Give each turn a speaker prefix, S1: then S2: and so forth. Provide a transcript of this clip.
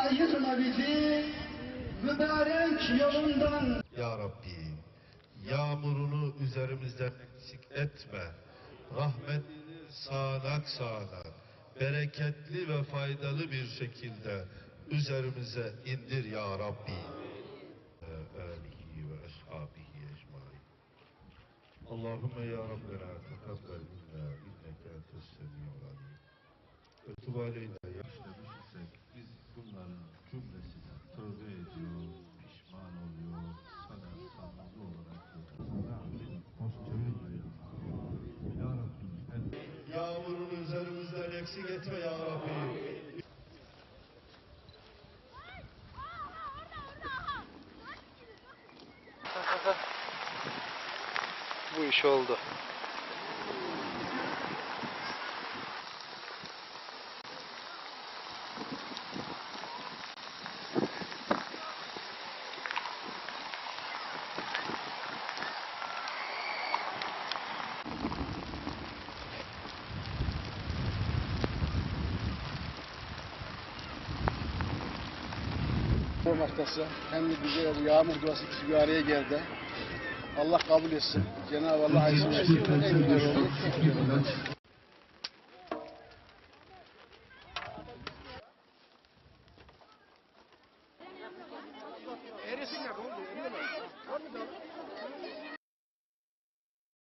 S1: ayırma bizi mübarek yolundan.
S2: Ya Rabbi, yağmurunu üzerimizden eksik etme. Rahmetini sağanak sağanak, bereketli ve faydalı bir şekilde üzerimize indir ya Rabbi. Alihi ve ashabihi ecmaîn. Allahümme ya Rabbena tekabbel minna inneke entes semî'ul alîm. Ve tub aleyna ya. İşlemiş isek biz bunların cümlesine tövbe ediyor, pişman oluyor, sana samimi olarak ya Rabbi, yağmurunu üzerimizden eksik etme ya Rabbi.
S3: Bu iş oldu.
S4: Haftası hem de güzel yağmur duası bizi bir araya geldi. Allah kabul etsin. Cenab-ı Allah hayırlı etsin.